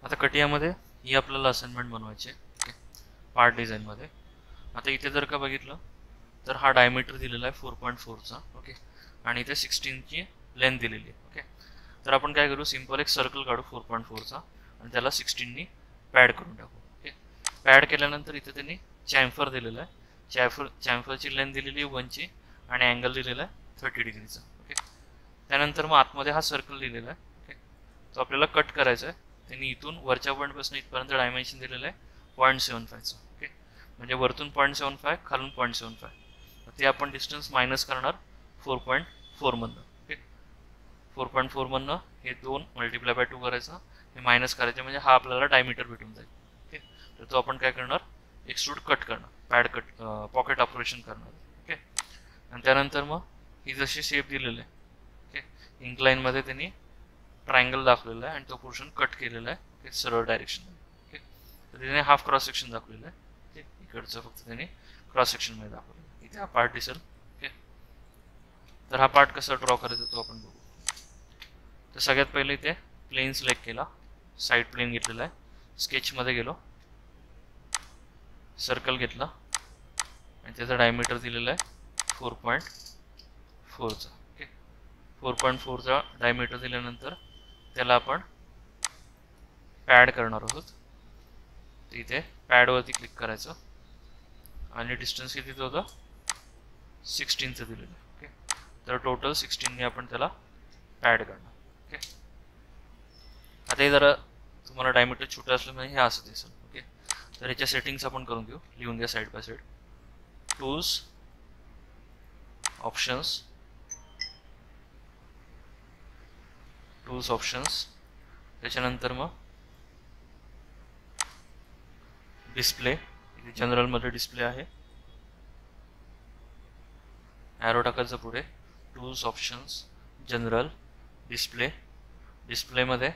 आता कटियामध्ये ही आपल्याला असाइनमेंट बनवायची आहे. ओके, पार्ट डिझाईनमध्ये. आता इथे जर का बघितलं तर हा डायमीटर दिलेला आहे 4.4चा. ओके, आणि इथे 16ची लेंथ दिलेली आहे. ओके, तर आपण काय करू, सिंपल एक सर्कल काढू 4.4चा आणि त्याला 16नी पॅड करून टाकू. ओके, पॅड केल्यानंतर इथे त्यांनी चॅम्फर दिलेला आहे. चॅम्फरची लेंथ दिलेली आहे 1ची आणि अँगल दिलेला आहे 30 डिग्रीचा. ओके, त्यानंतर मग आतमध्ये हा सर्कल दिलेला आहे. ओके, तो आपल्याला कट करायचा आहे. त्यांनी इथून वरच्या पॉईंटपासून इथपर्यंत डायमेन्शन दिलेलं आहे 0.75चं. ओके, म्हणजे वरतून 0.75, खालून 0.75. ते आपण डिस्टन्स मायनस करणार 4.4 मधनं. ओके, 4.4 मधनं हे 2 मल्टिप्लाय बाय 2 करायचं, हे मायनस करायचं, म्हणजे हा आपल्याला डायमीटर भेटून जाईल. ओके, तर तो आपण काय करणार, एक्सट्रूड कट करणार, पॅड कट, पॉकेट ऑपरेशन करणार. ओके, आणि त्यानंतर मग ही जशी शेप दिलेली आहे, ओके, इंक्लाइनमध्ये त्यांनी ट्रायंगल दाखवलेला आहे आणि तो पोर्शन कट केलेला आहे. ओके, सरळ डायरेक्शन. ओके, तर त्याने हाफ क्रॉस सेक्शन दाखवलेलं आहे. ओके, इकडचं फक्त त्याने क्रॉस सेक्शन मध्ये दाखवलेलं. इथे हा पार्ट दिसेल. ओके, तर हा पार्ट कसा ड्रॉ करायचा तो आपण बघू. तर सगळ्यात पहिले इथे प्लेन सिलेक्ट केला, साईड प्लेन घेतलेला आहे, स्केचमध्ये गेलो, सर्कल घेतला आणि त्याचा डायमीटर दिलेला आहे 4.4चा. ओके, 4.4चा डायमीटर दिल्यानंतर त्याला आपण पॅड करणार आहोत. तर इथे पॅडवरती क्लिक करायचं आणि डिस्टन्स कितीचं होतं, 16चं दिलेलं आहे. ओके, तर टोटल 16ने आपण त्याला पॅड करणार. ओके, आता हे जरा तुम्हाला डायमीटर छोटं असल्यामुळे हे असं दिसेल. ओके, तर याच्या सेटिंग्स आपण करून घेऊ, लिहून घ्या side by side. Tools, options, त्याच्यानंतर मग डिस्प्ले, जनरलमध्ये डिस्प्ले आहे, ॲरो टाकायचं पुढे, टूल्स, ऑप्शन्स, जनरल, डिस्प्ले, डिस्प्लेमध्ये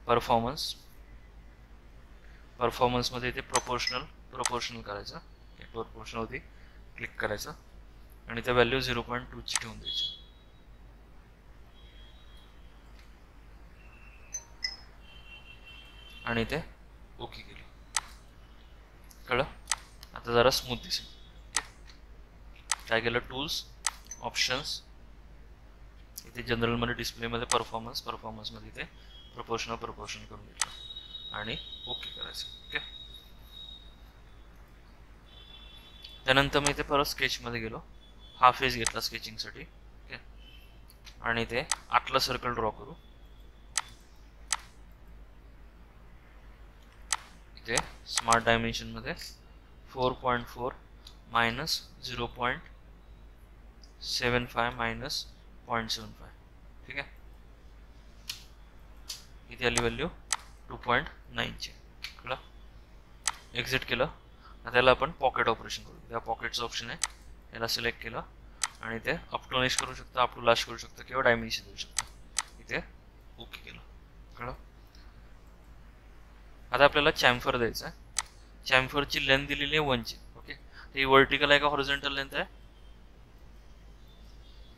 परफॉर्मन्समध्ये इथे प्रोपोर्शनल करायचं. प्रोपोर्शनवरती क्लिक करायचं आणि त्या व्हॅल्यू 0.2ची ठेवून द्यायची. आणि ते ओके केलं, कळलं. आता जरा स्मूथ दिसेल. काय केलं, टूल्स, ऑप्शन्स, इथे जनरलमध्ये डिस्प्लेमध्ये परफॉर्मन्समध्ये इथे प्रोपोर्शनल करून घेतलं आणि ओके करायचं. ओके, त्यानंतर मी इथे परत स्केचमध्ये गेलो, हा फेस घेतला स्केचिंगसाठी. ओके, आणि इथे आतला सर्कल ड्रॉ करू. इथे स्मार्ट डायमेन्शनमध्ये 4.4 मायनस 0.75 मायनस 0.75. ठीक आहे, इथे आली व्हॅल्यू 2.9ची. कळलं, एक्झिट केलं. त्याला आपण पॉकेट ऑपरेशन करू. त्या पॉकेटचं ऑप्शन आहे, याला सिलेक्ट केलं आणि इथे अप टू नेक्स्ट करू शकता, अप टू लास्ट करू शकता किंवा डायमेन्शन देऊ शकता. इथे ओके केलं, कळलं. आता आपल्याला चॅम्फर द्यायचा आहे. चॅम्फरची लेंथ दिलेली आहे 1ची. ओके, ही व्हर्टिकल आहे का हॉरिझॉन्टल लेंथ आहे,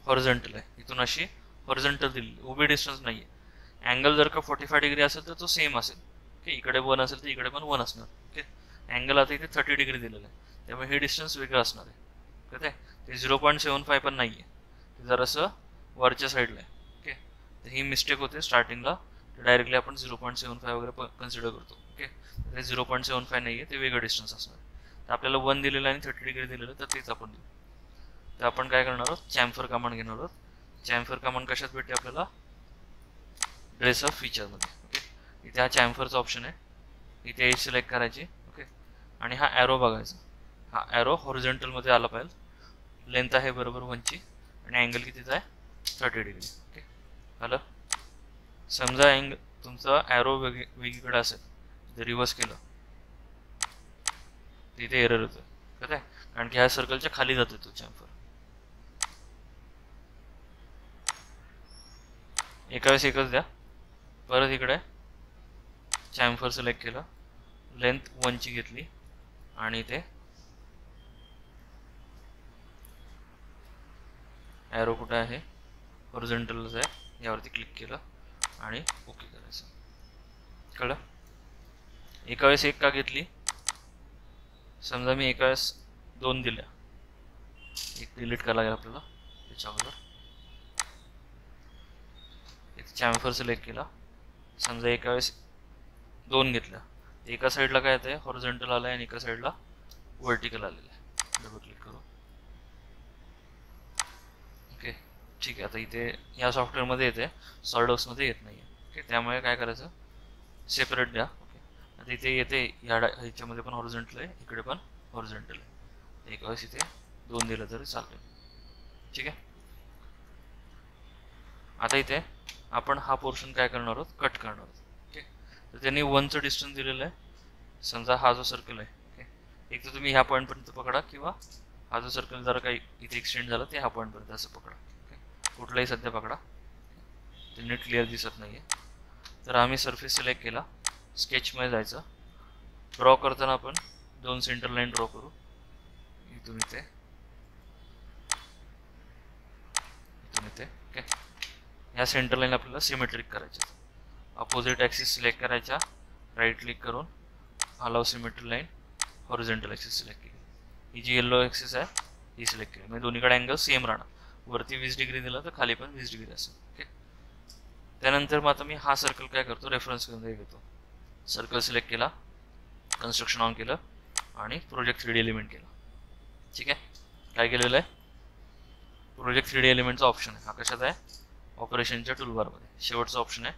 हॉरिझॉन्टल आहे. इथून अशी हॉरिझॉन्टल दिलेली, उभी डिस्टन्स नाही आहे. अँगल जर का 45 डिग्री असेल तर तो सेम असेल. ओके, इकडे 1 असेल तर इकडे पण 1 असणार. ओके, अँगल आता इथे 30 डिग्री दिलेलं आहे, त्यामुळे हे डिस्टन्स वेगळं असणार आहे. कळते, ते 0.75 पण नाही आहे, ते जरासं वरच्या साईडला आहे. ओके, तर ही मिस्टेक होते स्टार्टिंगला, डायरेक्टली आपण 0.75 वगैरे कन्सिडर करतो. ओके, ते 0.75 नाही आहे, ते वेगळं डिस्टन्स असणार आहे. तर आपल्याला 1 दिलेलं आणि 30 डिग्री दिलेलं, तर तेच आपण देऊ. तर आपण काय करणार आहोत, चॅम्फर कमांड घेणार आहोत. चॅम्फर कमांड कशात भेटते आपल्याला, ड्रेस ऑफ फीचरमध्ये. ओके, इथे हा चॅम्फरचा ऑप्शन आहे, इथे एज सिलेक्ट करायची. ओके, आणि हा ॲरो बघायचा, हा ॲरो हॉरिझॉन्टलमध्ये आला पाहिजे. लेंथ आहे बरोबर 1ची आणि अँगल कितीचा आहे, 30 डिग्री. ओके, आलं. समजा तुमचा ॲरो वेगळीकडे असेल, जर रिव्हर्स केलं तिथे एरर होतं. कसं आहे, कारण की ह्या सर्कलच्या खाली जातो तो चॅम्फर. एका वेळेस एकच द्या. परत इकडे चॅम्फर सिलेक्ट केलं, लेंथ 1ची घेतली आणि इथे ॲरो कुठे आहे, हॉरिझॉन्टलच आहे, यावरती क्लिक केलं आणि ओके करायचं. कळलं? एका वेळेस एक का घेतली? समजा मी एका वेळेस 2 दिल्या, एक डिलीट करायला लागेल आपल्याला त्याच्या अगोदर. एक चॅम्फर सिलेक्ट केला, समजा एका वेळेस 2 घेतल्या, एका साईडला काय येते हॉरिझॉन्टल आलं आहे आणि एका साईडला व्हर्टिकल आलेलं आहे. डबल क्लिक करू. ओके ठीक आहे. आता इथे या सॉफ्टवेअरमध्ये येते, सॉलिडवर्क्समध्ये येत नाही आहे. ओके त्यामुळे काय करायचं, सेपरेट द्या. ओके आता इथे येते ह्याच्यामध्ये पण हॉरिझॉन्टल आहे, इकडे पण हॉरिझॉन्टल आहे. एका वेळेस इथे 2 दिलं तरी चालेल. ठीक आहे. आता इथे आपण हा पोर्शन काय करणार आहोत, कट करणार आहोत. ओके तर त्यांनी 1चं डिस्टन्स दिलेलं आहे. समजा हा जो सर्कल आहे, ओके एक तर तुम्ही ह्या पॉईंटपर्यंत पकडा, किंवा हा जो सर्कल जरा काही इथे एक्सटेंड झाला ते ह्या पॉईंटपर्यंत असं पकडा. ओके कुठलाही सध्या पकडा, ते नीट क्लिअर दिसत नाही आहे. तर आम्ही सरफेस सिलेक्ट केला, स्केचमध्ये जायचं. ड्रॉ करताना आपण 2 सेंटर लाईन ड्रॉ करू. इथून इथे, इथून इथे. ओके ह्या सेंटर लाईन आपल्याला सिमेट्रिक करायच्या. अपोजिट ॲक्सिस सिलेक्ट करायच्या, राईट क्लिक करून allow symmetry line, horizontal axis select केली. ही जी येलो ॲक्सिस आहे ही सिलेक्ट केली, म्हणजे दोन्हीकडे अँगल सेम राहणार. वरती 20 डिग्री दिला तर खाली पण 20 डिग्री असेल. ओके त्यानंतर मग आता मी हा सर्कल काय करतो, रेफरन्स घेतो. सर्कल सिलेक्ट केला, कन्स्ट्रक्शन ऑन केलं आणि प्रोजेक्ट 3D एलिमेंट केला. ठीक आहे. काय केलेलं आहे, प्रोजेक्ट 3D एलिमेंटचा ऑप्शन आहे. हा कशात आहे, ऑपरेशनच्या टूलबारमध्ये शेवटचा ऑप्शन आहे.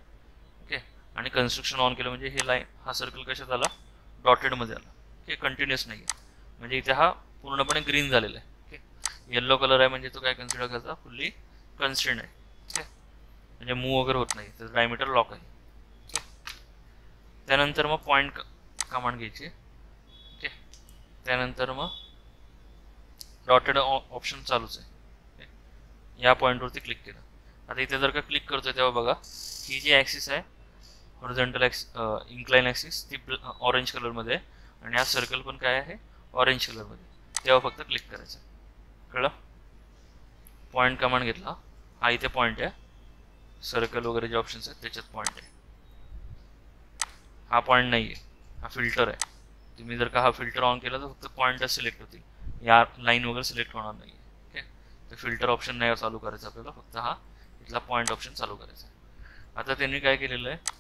ओके आणि कन्स्ट्रक्शन ऑन केलं म्हणजे हे लाईन, हा सर्कल कशात आला, डॉटेडमध्ये आला. ओके कंटिन्युअस नाही आहे, म्हणजे इथे हा पूर्णपणे ग्रीन झालेला आहे. ओके येल्लो कलर आहे म्हणजे तो काय कन्सिडर करता, फुल्ली कन्स्ट्रेंड आहे. ओके म्हणजे मूव वगैरे होत नाही, तर डायमीटर लॉक आहे. ओके त्यानंतर मग पॉईंट कमांड घ्यायची. ओके त्यानंतर मग डॉटेड ऑप्शन चालूच आहे. या पॉईंटवरती क्लिक केलं. आता इथे जर का क्लिक करतोय तेव्हा बघा ही जी ॲक्सिस आहे हॉरिझॉन्टल इन्क्लाइन ॲक्सिस ती ऑरेंज कलरमध्ये आहे आणि हा सर्कल पण काय आहे ऑरेंज कलरमध्ये. तेव्हा फक्त क्लिक करायचं. कळलं? पॉईंट कमांड घेतला, हा इथे पॉईंट आहे, सर्कल वगैरे जे ऑप्शन्स आहेत त्याच्यात पॉईंट आहे. हा पॉईंट नाही आहे, हा फिल्टर आहे. तुम्ही जर का हा फिल्टर ऑन केला तर फक्त पॉईंटच सिलेक्ट होतील, या लाईन वगैरे सिलेक्ट होणार नाही. ओके तर फिल्टर ऑप्शन नाही चालू करायचं आपल्याला, फक्त हा इथला पॉईंट ऑप्शन चालू करायचा. आता त्यांनी काय केलेलं आहे,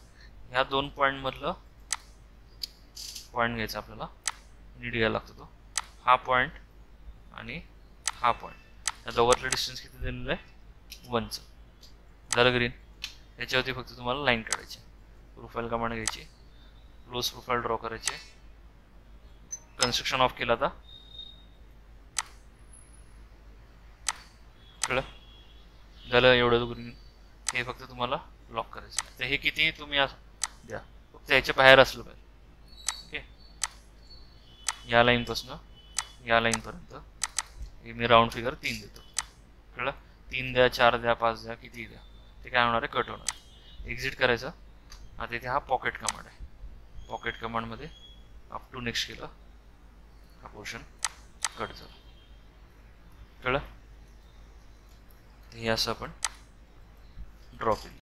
ह्या 2 पॉईंटमधलं पॉईंट घ्यायचा आपल्याला, नीट घ्यायला लागतो तो. हा पॉईंट आणि हा पॉईंट, या दोघांतलं डिस्टन्स किती दिलेलं आहे, 1चं. झालं ग्रीन. याच्यावरती फक्त तुम्हाला लाईन काढायची. प्रोफाईल कमांड घ्यायची, क्लोज प्रोफाईल ड्रॉ करायचे. कन्स्ट्रक्शन ऑफ केला आता. कळलं? झालं एवढं ग्रीन. हे फक्त तुम्हाला लॉक करायचं. तर हे किती तुम्ही द्या, फक्त याच्या बाहेर असलं पाहिजे. ओके या लाईनपासून या लाईनपर्यंत हे मी राऊंड फिगर 3 देतो. कळलं? 3 द्या, 4 द्या, 5 द्या, किती द्या, ते काय होणार आहे, कट होणार. एक्झिट करायचं. आता इथे हा पॉकेट कमांड आहे. पॉकेट कमांडमध्ये अप टू नेक्स्ट केलं, हा पोर्शन कट झाला. कळलं? हे असं आपण ड्रॉ केलं.